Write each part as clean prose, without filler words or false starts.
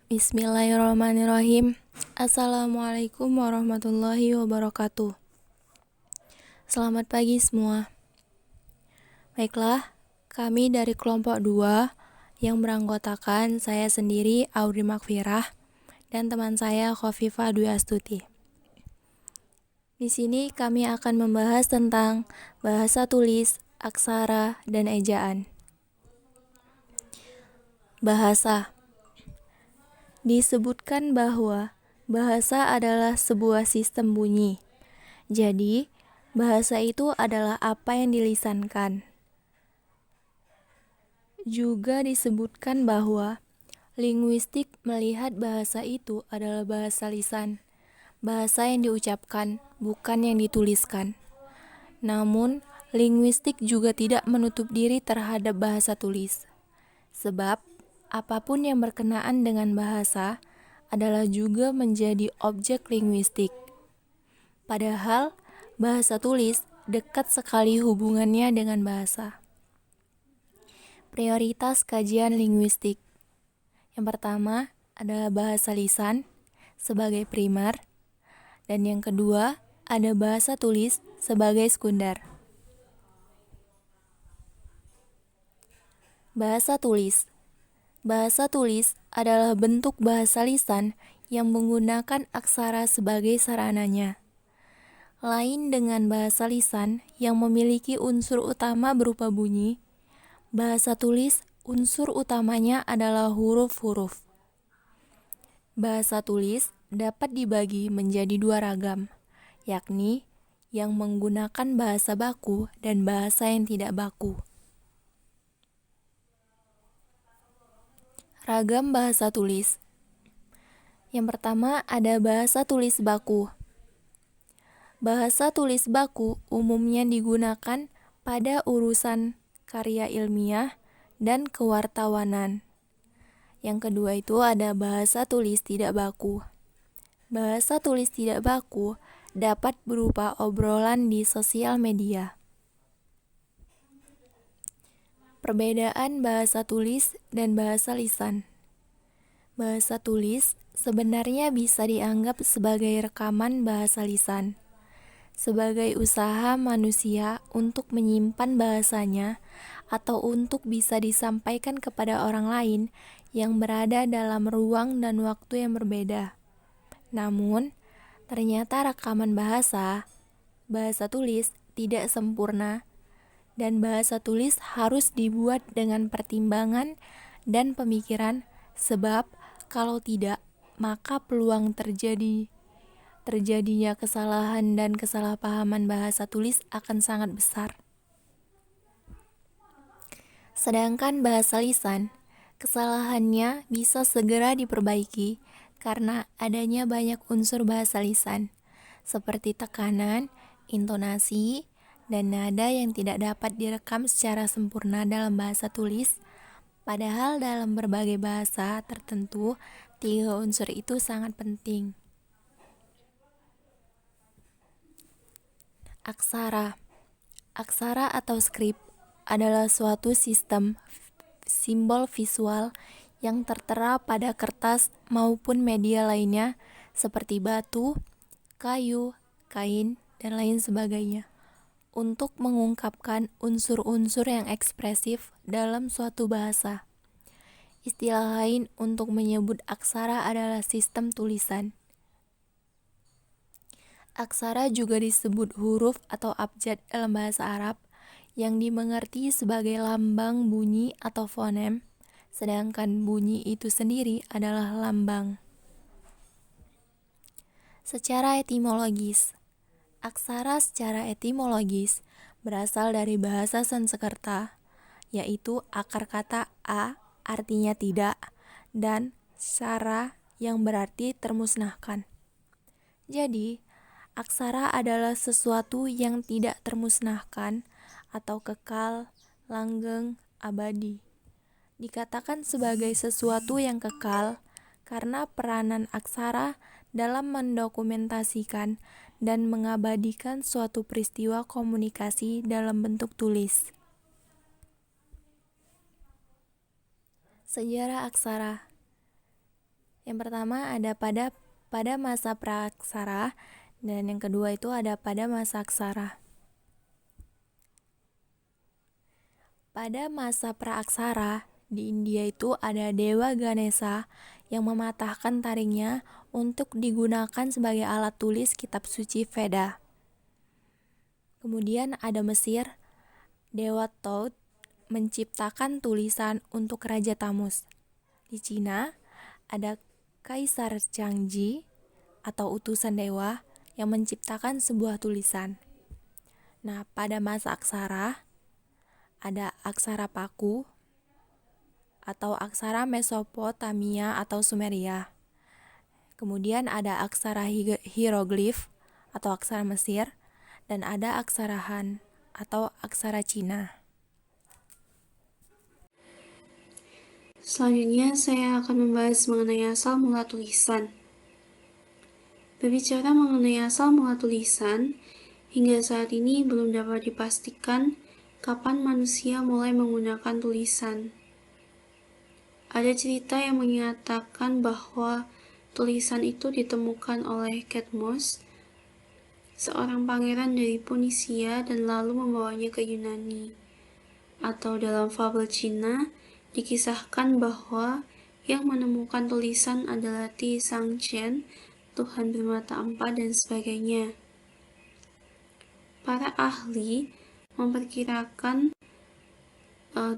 Bismillahirrahmanirrahim. Assalamualaikum warahmatullahi wabarakatuh. Selamat pagi semua. Baiklah, kami dari kelompok 2 yang beranggotakan saya sendiri Audrey Makfirah dan teman saya Khofifah Dwi Astuti. Di sini kami akan membahas tentang bahasa tulis, aksara, dan ejaan. Bahasa. Disebutkan bahwa bahasa adalah sebuah sistem bunyi. Jadi, bahasa itu adalah apa yang dilisankan. Juga disebutkan bahwa linguistik melihat bahasa itu adalah bahasa lisan, bahasa yang diucapkan, bukan yang dituliskan. Namun, linguistik juga tidak menutup diri terhadap bahasa tulis. Sebab, apapun yang berkenaan dengan bahasa adalah juga menjadi objek linguistik. Padahal, bahasa tulis dekat sekali hubungannya dengan bahasa. Prioritas kajian linguistik. Yang pertama adalah bahasa lisan sebagai primer, dan yang kedua ada bahasa tulis sebagai sekunder. Bahasa tulis. Bahasa tulis adalah bentuk bahasa lisan yang menggunakan aksara sebagai sarananya. Lain dengan bahasa lisan yang memiliki unsur utama berupa bunyi, bahasa tulis unsur utamanya adalah huruf-huruf. Bahasa tulis dapat dibagi menjadi 2 ragam, yakni yang menggunakan bahasa baku dan bahasa yang tidak baku. Ragam bahasa tulis. Yang pertama ada bahasa tulis baku. Bahasa tulis baku umumnya digunakan pada urusan karya ilmiah dan kewartawanan. Yang kedua itu ada bahasa tulis tidak baku. Bahasa tulis tidak baku dapat berupa obrolan di sosial media. Perbedaan bahasa tulis dan bahasa lisan. Bahasa tulis sebenarnya bisa dianggap sebagai rekaman bahasa lisan, sebagai usaha manusia untuk menyimpan bahasanya atau untuk bisa disampaikan kepada orang lain yang berada dalam ruang dan waktu yang berbeda. Namun, ternyata rekaman bahasa tulis tidak sempurna, dan bahasa tulis harus dibuat dengan pertimbangan dan pemikiran, sebab kalau tidak, maka peluang terjadinya kesalahan dan kesalahpahaman bahasa tulis akan sangat besar. Sedangkan bahasa lisan, kesalahannya bisa segera diperbaiki karena adanya banyak unsur bahasa lisan, seperti tekanan, intonasi, dan nada yang tidak dapat direkam secara sempurna dalam bahasa tulis, padahal dalam berbagai bahasa tertentu, 3 unsur itu sangat penting. Aksara. Aksara atau skrip adalah suatu sistem simbol visual yang tertera pada kertas maupun media lainnya seperti batu, kayu, kain, dan lain sebagainya, untuk mengungkapkan unsur-unsur yang ekspresif dalam suatu bahasa. Istilah lain untuk menyebut aksara adalah sistem tulisan. Aksara juga disebut huruf atau abjad dalam bahasa Arab, yang dimengerti sebagai lambang bunyi atau fonem, sedangkan bunyi itu sendiri adalah lambang. Secara etimologis, aksara secara etimologis berasal dari bahasa Sanskerta, yaitu akar kata a artinya tidak dan syara yang berarti termusnahkan. Jadi, aksara adalah sesuatu yang tidak termusnahkan atau kekal, langgeng, abadi. Dikatakan sebagai sesuatu yang kekal karena peranan aksara dalam mendokumentasikan dan mengabadikan suatu peristiwa komunikasi dalam bentuk tulis. Sejarah aksara. Yang pertama ada pada masa praaksara, dan yang kedua itu ada pada masa aksara. Pada masa praaksara, di India itu ada Dewa Ganesha yang mematahkan taringnya untuk digunakan sebagai alat tulis kitab suci Veda. Kemudian ada Mesir, Dewa Thoth menciptakan tulisan untuk Raja Tamus. Di Cina, ada Kaisar Changji atau utusan dewa yang menciptakan sebuah tulisan. Nah, pada masa aksara, ada aksara Paku atau aksara Mesopotamia atau Sumeria. Kemudian ada aksara hieroglif atau aksara Mesir, dan ada aksara Han atau aksara Cina. Selanjutnya, saya akan membahas mengenai asal mula tulisan. Berbicara mengenai asal mula tulisan, hingga saat ini belum dapat dipastikan kapan manusia mulai menggunakan tulisan. Ada cerita yang menyatakan bahwa tulisan itu ditemukan oleh Cadmus, seorang pangeran dari Punisia, dan lalu membawanya ke Yunani. Atau dalam fabel Cina, dikisahkan bahwa yang menemukan tulisan adalah Ti Sangchen, Tuhan bermata empat, dan sebagainya. Para ahli memperkirakan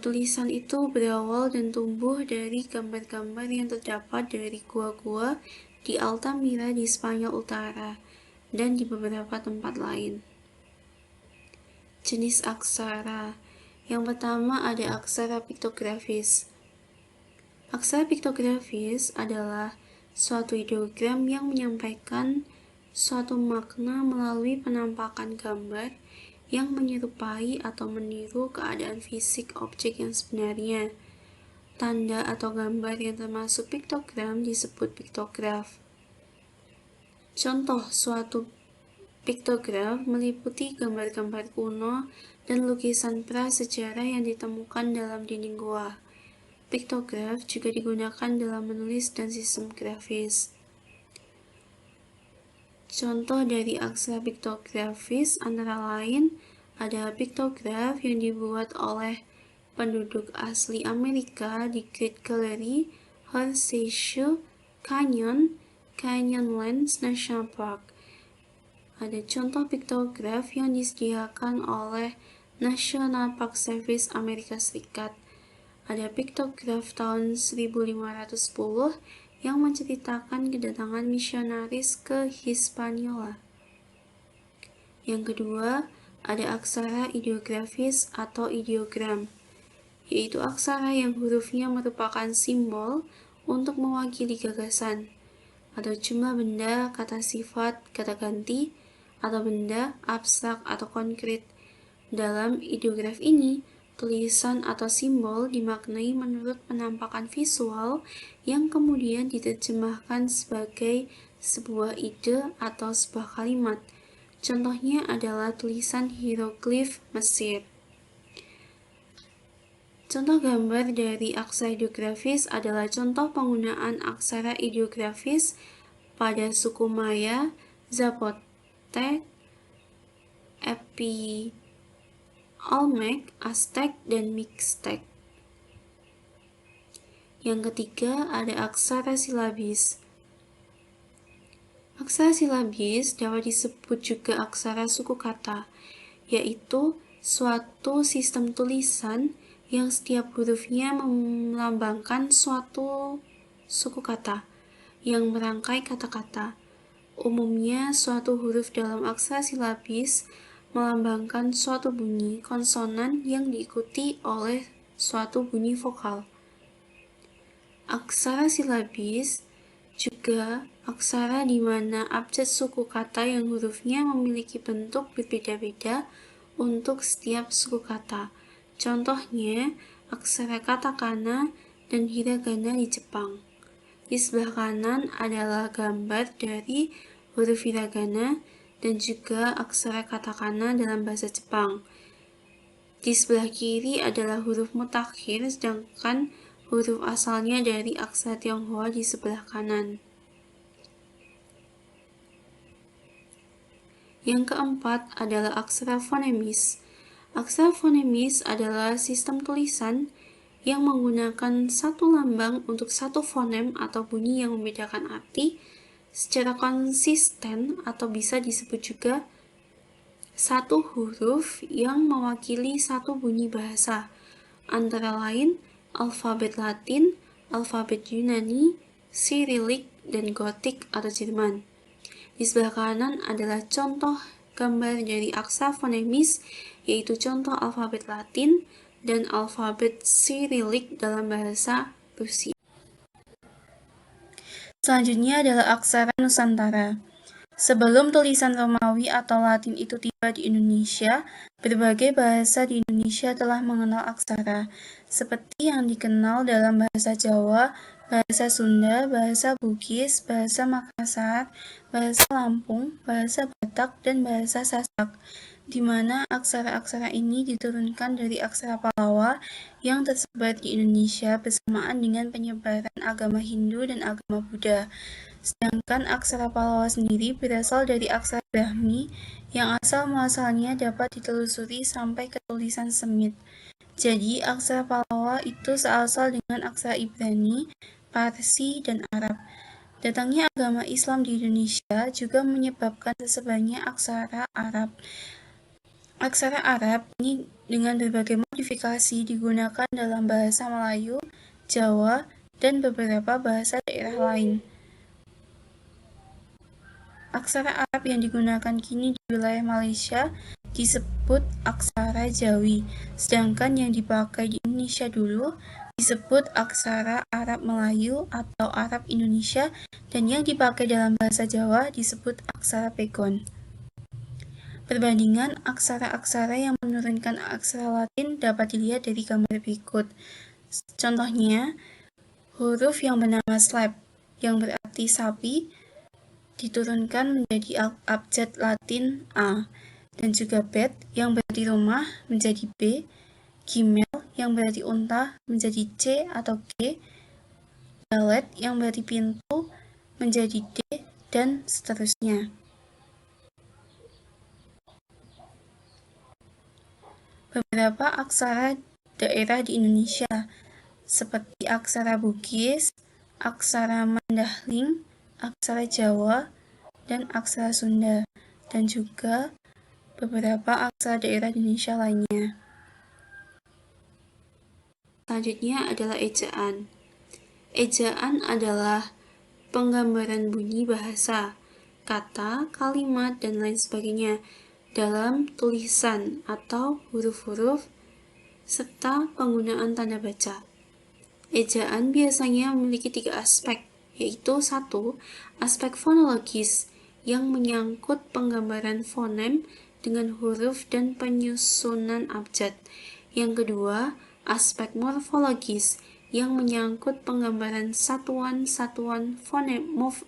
tulisan itu berawal dan tumbuh dari gambar-gambar yang terdapat dari gua-gua di Altamira di Spanyol Utara dan di beberapa tempat lain. Jenis aksara. Yang pertama ada aksara piktografis. Aksara piktografis adalah suatu ideogram yang menyampaikan suatu makna melalui penampakan gambar yang menyerupai atau meniru keadaan fisik objek yang sebenarnya. Tanda atau gambar yang termasuk piktogram disebut piktograf. Contoh suatu piktograf meliputi gambar-gambar kuno dan lukisan prasejarah yang ditemukan dalam dinding gua. Piktograf juga digunakan dalam menulis dan sistem grafis. Contoh dari aksara piktografis antara lain ada piktograf yang dibuat oleh penduduk asli Amerika di Great Gallery, Horseshoe Canyon, Canyonlands National Park. Ada contoh piktograf yang disediakan oleh National Park Service Amerika Serikat. Ada piktograf tahun 1510 yang menceritakan kedatangan misionaris ke Hispaniola. Yang kedua, ada aksara ideografis atau ideogram, yaitu aksara yang hurufnya merupakan simbol untuk mewakili gagasan, atau jumlah benda, kata sifat, kata ganti, atau benda, abstrak atau konkret. Dalam ideograf ini, tulisan atau simbol dimaknai menurut penampakan visual yang kemudian diterjemahkan sebagai sebuah ide atau sebuah kalimat. Contohnya adalah tulisan hieroglif Mesir. Contoh gambar dari aksara ideografis adalah contoh penggunaan aksara ideografis pada suku Maya, Zapotec, Olmec, Aztec, dan Mixtec. Yang ketiga ada aksara silabis. Aksara silabis dapat disebut juga aksara suku kata, yaitu suatu sistem tulisan yang setiap hurufnya melambangkan suatu suku kata yang merangkai kata-kata. Umumnya, suatu huruf dalam aksara silabis melambangkan suatu bunyi konsonan yang diikuti oleh suatu bunyi vokal. Aksara silabis juga aksara di mana abjad suku kata yang hurufnya memiliki bentuk berbeda-beda untuk setiap suku kata. Contohnya, aksara katakana dan hiragana di Jepang. Di sebelah kanan adalah gambar dari huruf hiragana dan juga aksara katakana dalam bahasa Jepang. Di sebelah kiri adalah huruf mutakhir, sedangkan huruf asalnya dari aksara Tionghoa di sebelah kanan. Yang keempat adalah aksara fonemis. Aksara fonemis adalah sistem tulisan yang menggunakan satu lambang untuk satu fonem atau bunyi yang membedakan arti secara konsisten, atau bisa disebut juga satu huruf yang mewakili satu bunyi bahasa, antara lain alfabet Latin, alfabet Yunani, Cyrillic, dan Gotik atau Jerman. Di sebelah kanan adalah contoh gambar dari aksara fonemis, yaitu contoh alfabet Latin dan alfabet Cyrillic dalam bahasa Rusia. Selanjutnya adalah aksara Nusantara. Sebelum tulisan Romawi atau Latin itu tiba di Indonesia, berbagai bahasa di Indonesia telah mengenal aksara, seperti yang dikenal dalam bahasa Jawa, bahasa Sunda, bahasa Bugis, bahasa Makassar, bahasa Lampung, bahasa Batak, dan bahasa Sasak, di mana aksara-aksara ini diturunkan dari aksara Pallawa yang tersebar di Indonesia bersamaan dengan penyebaran agama Hindu dan agama Buddha. Sedangkan aksara Pallawa sendiri berasal dari aksara Brahmi yang asal-muasalnya dapat ditelusuri sampai ke tulisan Semit. Jadi, aksara Pallawa itu seasal dengan aksara Ibrani, Parsi, dan Arab. Datangnya agama Islam di Indonesia juga menyebabkan tersebarnya aksara Arab. Aksara Arab ini dengan berbagai modifikasi digunakan dalam bahasa Melayu, Jawa, dan beberapa bahasa daerah lain. Aksara Arab yang digunakan kini di wilayah Malaysia disebut aksara Jawi, sedangkan yang dipakai di Indonesia dulu disebut aksara Arab Melayu atau Arab Indonesia, dan yang dipakai dalam bahasa Jawa disebut aksara Pegon. Perbandingan aksara-aksara yang menurunkan aksara Latin dapat dilihat dari gambar berikut. Contohnya, huruf yang bernama slab, yang berarti sapi, diturunkan menjadi abjad Latin A, dan juga bet, yang berarti rumah, menjadi B, gimel, yang berarti unta, menjadi C atau G, dalet, yang berarti pintu, menjadi D, dan seterusnya. Beberapa aksara daerah di Indonesia, seperti aksara Bugis, aksara Mandahling, aksara Jawa, dan aksara Sunda, dan juga beberapa aksara daerah di Indonesia lainnya. Selanjutnya adalah ejaan. Ejaan adalah penggambaran bunyi bahasa, kata, kalimat, dan lain sebagainya dalam tulisan atau huruf-huruf serta penggunaan tanda baca. Ejaan biasanya memiliki 3 aspek, yaitu 1. Aspek fonologis yang menyangkut penggambaran fonem dengan huruf dan penyusunan abjad. Yang kedua, aspek morfologis yang menyangkut penggambaran satuan-satuan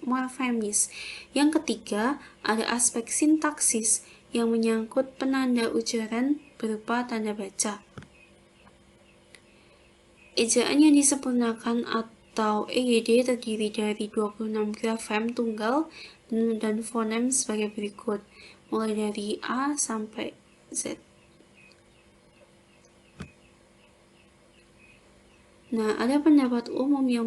morfemis. Yang ketiga, ada aspek sintaksis yang menyangkut penanda ujaran berupa tanda baca. Ejaan yang disempurnakan atau EYD terdiri dari 26 grafem tunggal dan fonem sebagai berikut, mulai dari A sampai Z. Nah, ada pendapat umum yang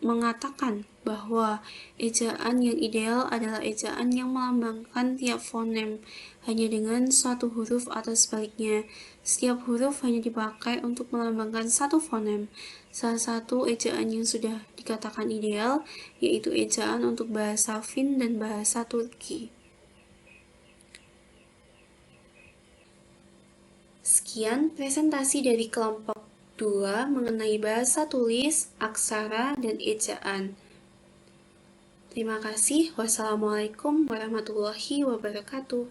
mengatakan bahwa ejaan yang ideal adalah ejaan yang melambangkan tiap fonem hanya dengan suatu huruf atau sebaliknya. Setiap huruf hanya dipakai untuk melambangkan satu fonem. Salah satu ejaan yang sudah dikatakan ideal yaitu ejaan untuk bahasa Fin dan bahasa Turki. Sekian presentasi dari kelompok 2 mengenai bahasa tulis, aksara, dan ejaan. Terima kasih. Wassalamualaikum warahmatullahi wabarakatuh.